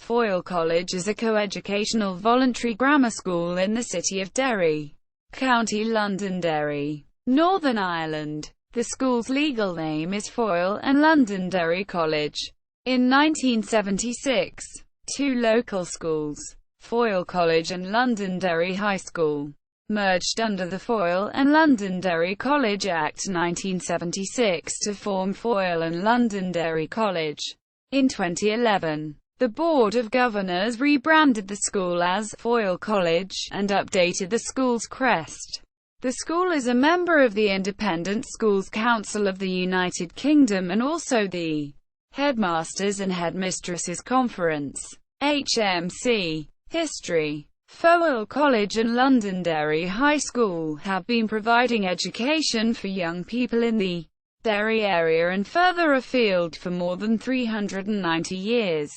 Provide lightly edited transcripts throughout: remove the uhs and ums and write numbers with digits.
Foyle College is a co-educational voluntary grammar school in the city of Derry, County Londonderry, Northern Ireland. The school's legal name is Foyle and Londonderry College. In 1976, two local schools, Foyle College and Londonderry High School, merged under the Foyle and Londonderry College Act 1976 to form Foyle and Londonderry College. In 2011, the Board of Governors rebranded the school as Foyle College and updated the school's crest. The school is a member of the Independent Schools Council of the United Kingdom and also the Headmasters and Headmistresses Conference (HMC). History. Foyle College and Londonderry High School have been providing education for young people in the Derry area and further afield for more than 390 years.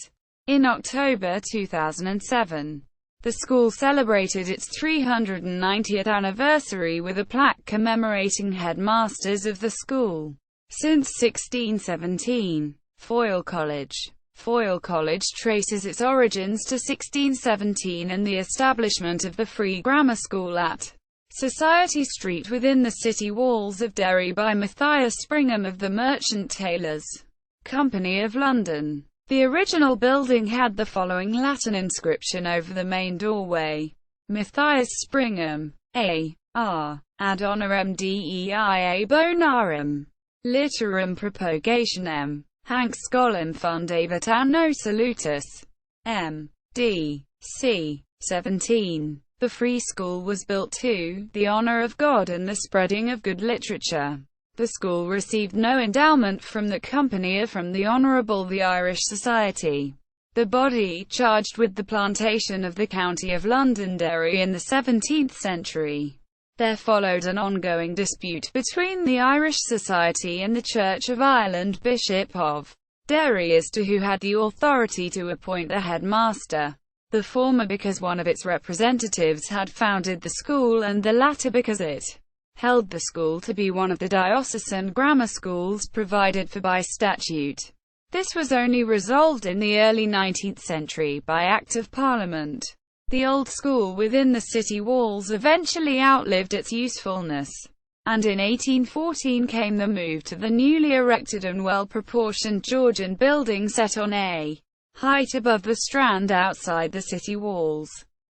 In October 2007, the school celebrated its 390th anniversary with a plaque commemorating headmasters of the school. Since 1617, Foyle College traces its origins to 1617 and the establishment of the free grammar school at Society Street within the city walls of Derry by Matthias Springham of the Merchant Taylors' Company of London. The original building had the following Latin inscription over the main doorway: Matthias Springham, A.R. ad honorem Dei bonarum, litterum propagationem, hanc scolum fundavat anno salutis, M.D. c. 17. The free school was built to the honor of God and the spreading of good literature. The school received no endowment from the company or from the Honourable the Irish Society, the body charged with the plantation of the county of Londonderry in the 17th century. There followed an ongoing dispute between the Irish Society and the Church of Ireland Bishop of Derry as to who had the authority to appoint the headmaster, the former because one of its representatives had founded the school and the latter because it held the school to be one of the diocesan grammar schools provided for by statute. This was only resolved in the early 19th century by Act of Parliament. The old school within the city walls eventually outlived its usefulness, and in 1814 came the move to the newly erected and well-proportioned Georgian building set on a height above the Strand outside the city walls,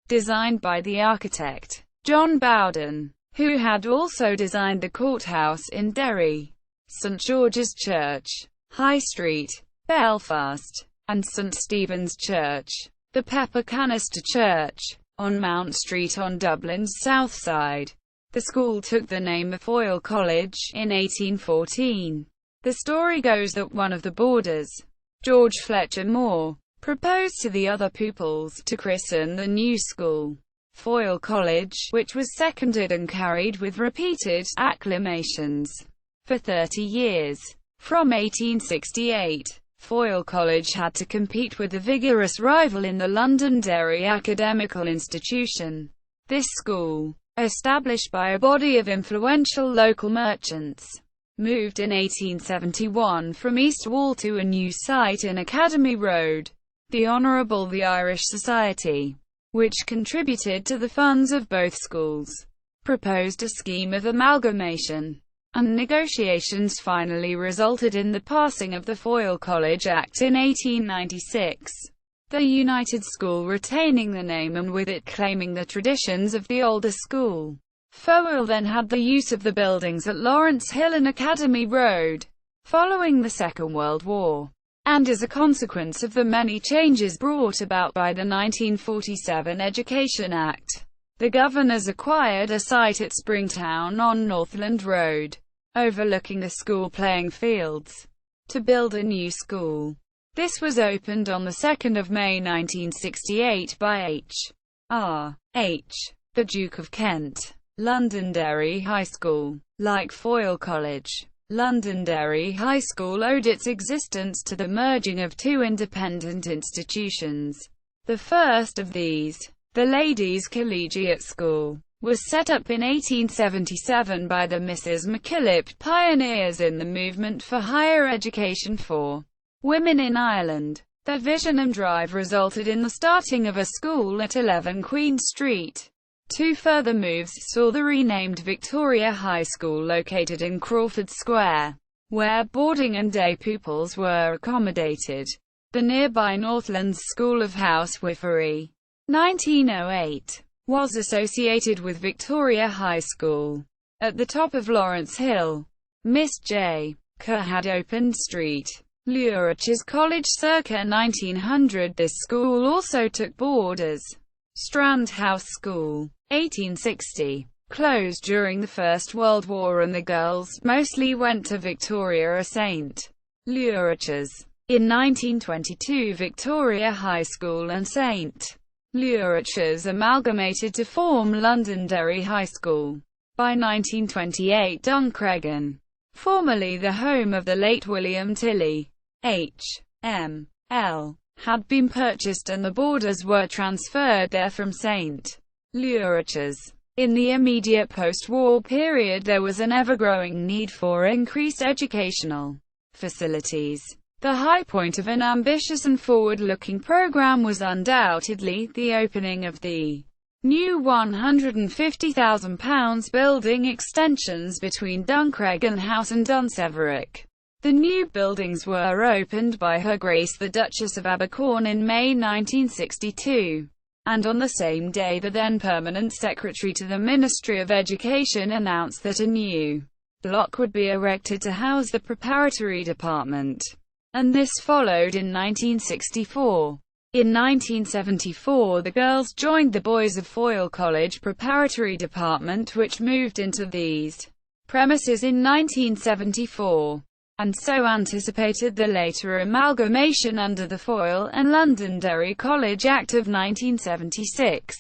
designed by the architect John Bowden, who had also designed the courthouse in Derry, St George's Church, High Street, Belfast, and St Stephen's Church, the Pepper Canister Church, on Mount Street on Dublin's south side. The school took the name of Foyle College in 1814. The story goes that one of the boarders, George Fletcher Moore, proposed to the other pupils to christen the new school Foyle College, which was seconded and carried with repeated acclamations for 30 years. From 1868, Foyle College had to compete with a vigorous rival in the Londonderry Academical Institution. This school, established by a body of influential local merchants, moved in 1871 from East Wall to a new site in Academy Road. The Honourable the Irish Society, which contributed to the funds of both schools, proposed a scheme of amalgamation, and negotiations finally resulted in the passing of the Foyle College Act in 1896. The united school retaining the name and with it claiming the traditions of the older school. Foyle then had the use of the buildings at Lawrence Hill and Academy Road. Following the Second World War, and as a consequence of the many changes brought about by the 1947 Education Act, the governors acquired a site at Springtown on Northland Road, overlooking the school playing fields, to build a new school. This was opened on the 2nd of May 1968 by H.R.H. the Duke of Kent. Londonderry High School. Like Foyle College, Londonderry High School owed its existence to the merging of two independent institutions. The first of these, the Ladies' Collegiate School, was set up in 1877 by the Mrs. MacKillop, pioneers in the movement for higher education for women in Ireland. Their vision and drive resulted in the starting of a school at 11 Queen Street. Two further moves saw the renamed Victoria High School located in Crawford Square, where boarding and day pupils were accommodated. The nearby Northlands School of Housewifery, 1908, was associated with Victoria High School. At the top of Lawrence Hill, Miss J. Kerr had opened St. Lurach's College circa 1900. This school also took boarders. Strand House School, 1860, closed during the First World War and the girls mostly went to Victoria St. Lurach's. In 1922 Victoria High School and St. Lurach's amalgamated to form Londonderry High School. By 1928 Duncreggan, formerly the home of the late William Tilley, H.M.L., had been purchased and the boarders were transferred there from St. Lurach's. In the immediate post-war period there was an ever-growing need for increased educational facilities. The high point of an ambitious and forward-looking program was undoubtedly the opening of the new £150,000 building extensions between Duncreggan House and Dunseverick. The new buildings were opened by Her Grace the Duchess of Abercorn in May 1962, and on the same day the then Permanent Secretary to the Ministry of Education announced that a new block would be erected to house the preparatory department. And this followed in 1964. In 1974 the girls joined the boys of Foyle College Preparatory Department, which moved into these premises in 1974, and so anticipated the later amalgamation under the Foyle and Londonderry College Act of 1976,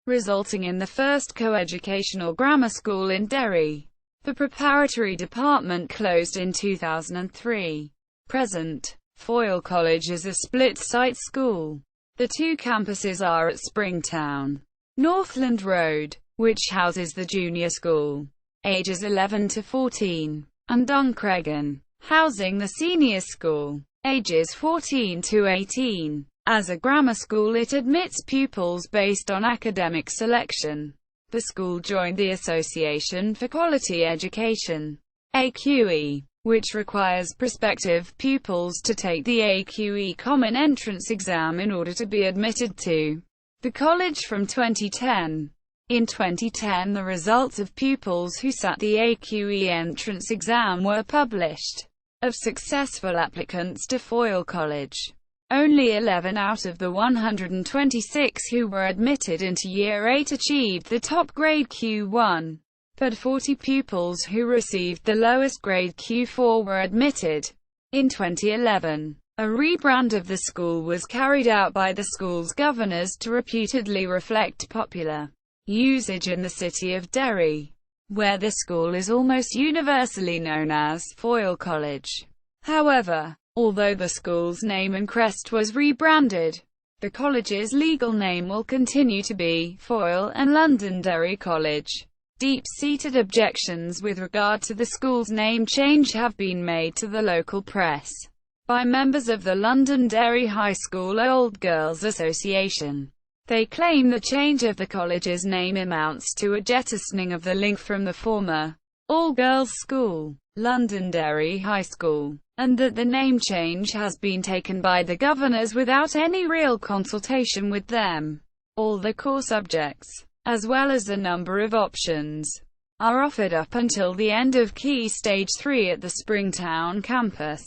resulting in the first coeducational grammar school in Derry. The preparatory department closed in 2003. Present, Foyle College is a split-site school. The two campuses are at Springtown, Northland Road, which houses the junior school, ages 11 to 14, and Duncreggan, housing the senior school, ages 14 to 18. As a grammar school it admits pupils based on academic selection. The school joined the Association for Quality Education, AQE, which requires prospective pupils to take the AQE Common Entrance Exam in order to be admitted to the college from 2010. In 2010 the results of pupils who sat the AQE entrance exam were published. Of successful applicants to Foyle College, only 11 out of the 126 who were admitted into Year 8 achieved the top grade Q1. But 40 pupils who received the lowest grade Q4 were admitted. In 2011, a rebrand of the school was carried out by the school's governors to reputedly reflect popular usage in the city of Derry, where the school is almost universally known as Foyle College. However, although the school's name and crest was rebranded, the college's legal name will continue to be Foyle and Londonderry College. Deep-seated objections with regard to the school's name change have been made to the local press by members of the Londonderry High School Old Girls Association. They claim the change of the college's name amounts to a jettisoning of the link from the former all-girls school, Londonderry High School, and that the name change has been taken by the governors without any real consultation with them. All the core subjects, as well as a number of options, are offered up until the end of Key Stage 3 at the Springtown campus.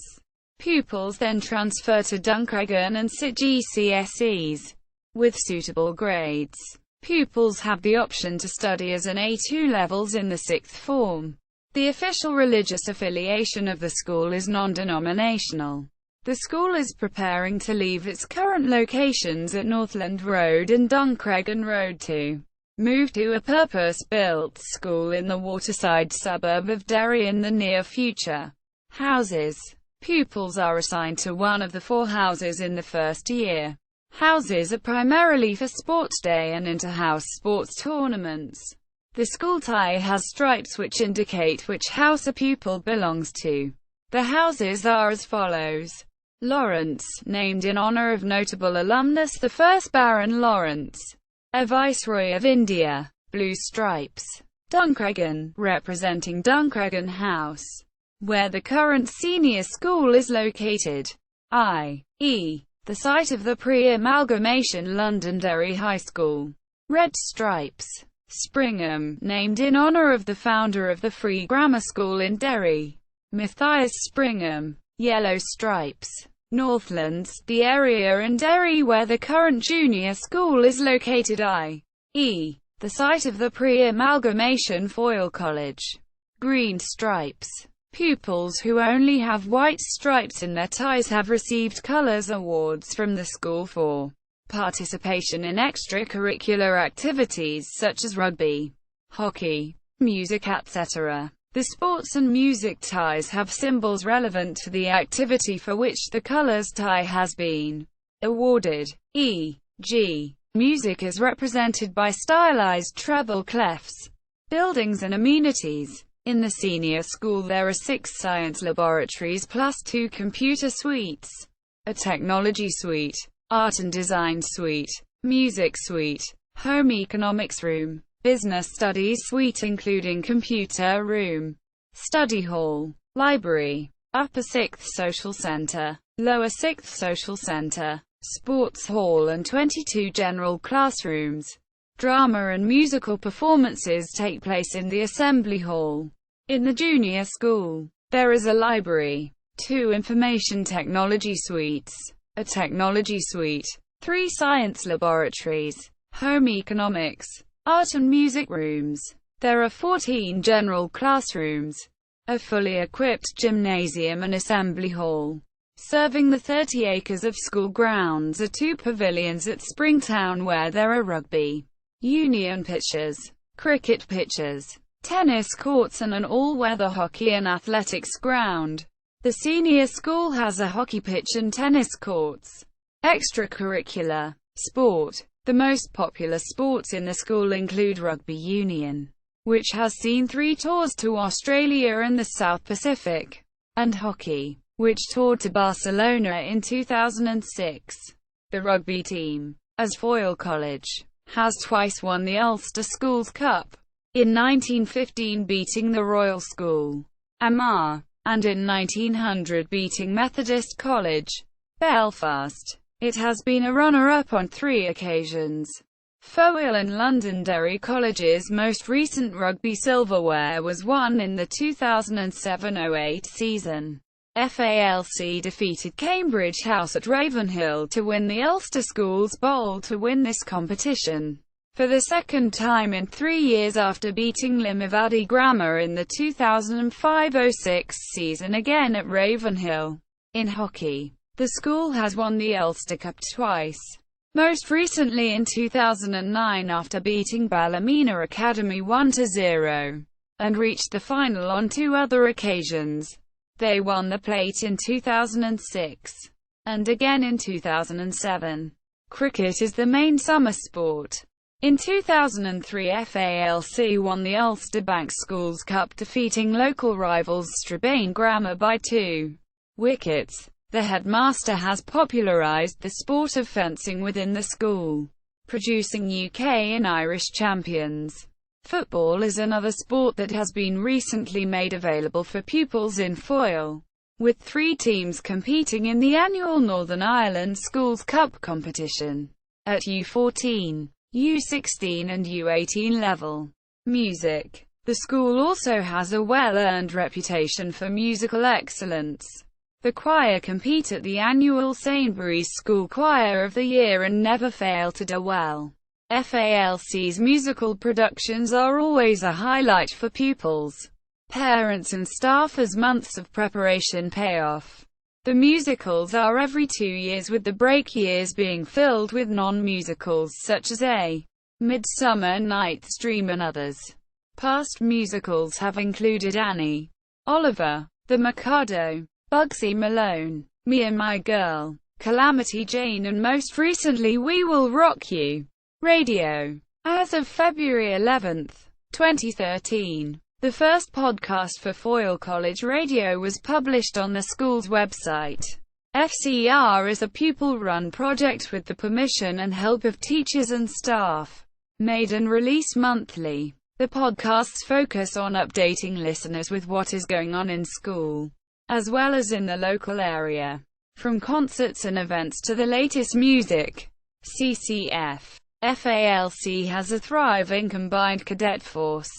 Pupils then transfer to Duncreggan and sit GCSEs with suitable grades. Pupils have the option to study as an A2 levels in the sixth form. The official religious affiliation of the school is non-denominational. The school is preparing to leave its current locations at Northland Road and Duncreggan Road to move to a purpose-built school in the waterside suburb of Derry in the near future. Houses. Pupils are assigned to one of the 4 houses in the first year. Houses are primarily for sports day and inter-house sports tournaments. The school tie has stripes which indicate which house a pupil belongs to. The houses are as follows: Lawrence, named in honor of notable alumnus the first Baron Lawrence, a Viceroy of India. Blue stripes. Duncragan, representing Duncragan House, where the current senior school is located, i.e., the site of the pre-amalgamation Londonderry High School. Red stripes. Springham, named in honor of the founder of the Free Grammar School in Derry, Matthias Springham. Yellow stripes. Northlands, the area in Derry where the current junior school is located, i.e., the site of the pre-amalgamation Foyle College. Green stripes. Pupils who only have white stripes in their ties have received colours awards from the school for participation in extracurricular activities such as rugby, hockey, music, etc. The sports and music ties have symbols relevant to the activity for which the colours tie has been awarded, e.g. music is represented by stylized treble clefs. Buildings and amenities. In the senior school there are 6 science laboratories plus 2 computer suites, a technology suite, art and design suite, music suite, home economics room, business studies suite including computer room, study hall, library, upper 6th social center, lower 6th social center, sports hall and 22 general classrooms. Drama and musical performances take place in the assembly hall. In the junior school, there is a library, 2 information technology suites, a technology suite, 3 science laboratories, home economics, art and music rooms. There are 14 general classrooms, a fully equipped gymnasium and assembly hall. Serving the 30 acres of school grounds are 2 pavilions at Springtown where there are rugby union pitches, cricket pitches, tennis courts and an all-weather hockey and athletics ground. The senior school has a hockey pitch and tennis courts. Extracurricular sport. The most popular sports in the school include rugby union, which has seen 3 tours to Australia and the South Pacific, and hockey, which toured to Barcelona in 2006. The rugby team, as Foyle College, has twice won the Ulster Schools Cup. In 1915 beating the Royal School, Armagh, and in 1900 beating Methodist College, Belfast. It has been a runner-up on 3 occasions. Foyle and Londonderry College's most recent rugby silverware was won in the 2007-08 season. FALC defeated Cambridge House at Ravenhill to win the Ulster Schools Bowl to win this competition for the 2nd time in 3 years after beating Limavady Grammar in the 2005-06 season again at Ravenhill. In hockey, the school has won the Ulster Cup twice, most recently in 2009 after beating Ballymena Academy 1-0, and reached the final on 2 other occasions. They won the plate in 2006, and again in 2007. Cricket is the main summer sport. In 2003 FALC won the Ulster Bank Schools Cup defeating local rivals Strabane Grammar by 2 wickets. The headmaster has popularised the sport of fencing within the school, producing UK and Irish champions. Football is another sport that has been recently made available for pupils in Foyle, with 3 teams competing in the annual Northern Ireland Schools Cup competition at U14, U16 and U18 level. Music. The school also has a well-earned reputation for musical excellence. The choir compete at the annual Sainsbury's School Choir of the Year and never fail to do well. FALC's musical productions are always a highlight for pupils, parents and staff as months of preparation pay off. The musicals are every 2 years, with the break years being filled with non-musicals such as A Midsummer Night's Dream and others. Past musicals have included Annie, Oliver, The Mikado, Bugsy Malone, Me and My Girl, Calamity Jane and most recently We Will Rock You. Radio. As of February 11, 2013, the first podcast for Foyle College Radio was published on the school's website. FCR is a pupil-run project with the permission and help of teachers and staff. Made and released monthly. The podcasts focus on updating listeners with what is going on in school, as well as in the local area. From concerts and events to the latest music. CCF. FALC has a thriving combined cadet force.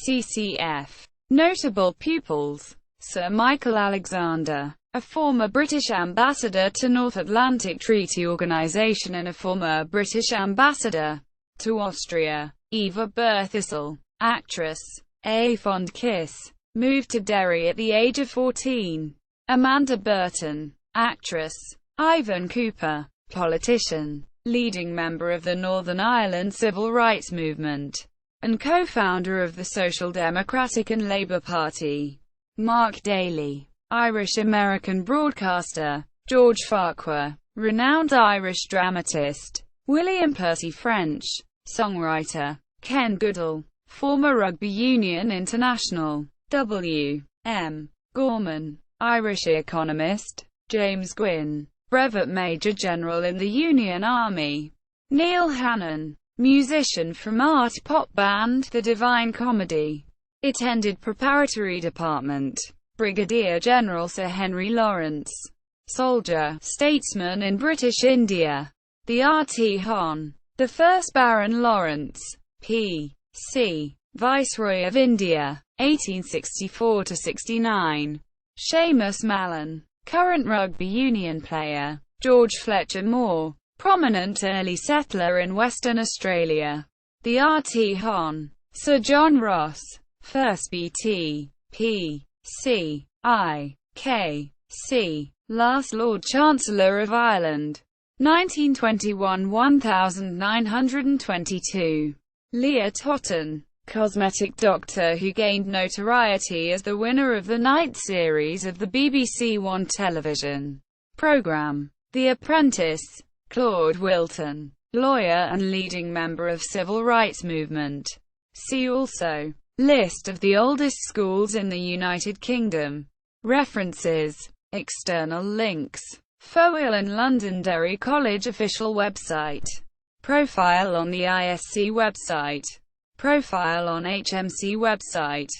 CCF. Notable pupils. Sir Michael Alexander, a former British ambassador to North Atlantic Treaty Organisation and a former British ambassador to Austria. Eva Berthissel, actress. A fond kiss. Moved to Derry at the age of 14. Amanda Burton, actress. Ivan Cooper, politician, leading member of the Northern Ireland Civil Rights Movement, and co-founder of the Social Democratic and Labour Party. Mark Daly, Irish-American broadcaster. George Farquhar, renowned Irish dramatist. William Percy French, songwriter. Ken Goodall, former rugby union international. W. M. Gorman, Irish economist. James Gwynn, Brevet Major General in the Union Army. Neil Hannon, musician from art pop band The Divine Comedy. Attended preparatory department. Brigadier General Sir Henry Lawrence. Soldier, statesman in British India. The R.T. Hon. The first Baron Lawrence, P.C., Viceroy of India, 1864–69. Seamus Mallon, current rugby union player. George Fletcher Moore, prominent early settler in Western Australia. The R.T. Hon. Sir John Ross, 1st B.T., P.C., I.K.C., last Lord Chancellor of Ireland. 1921–1922. Leah Totten, cosmetic doctor who gained notoriety as the winner of the night series of the BBC One television programme, The Apprentice. Claude Wilton, lawyer and leading member of civil rights movement. See also. List of the oldest schools in the United Kingdom. References. External links. Foyle and Londonderry College official website. Profile on the ISC website. Profile on HMC website.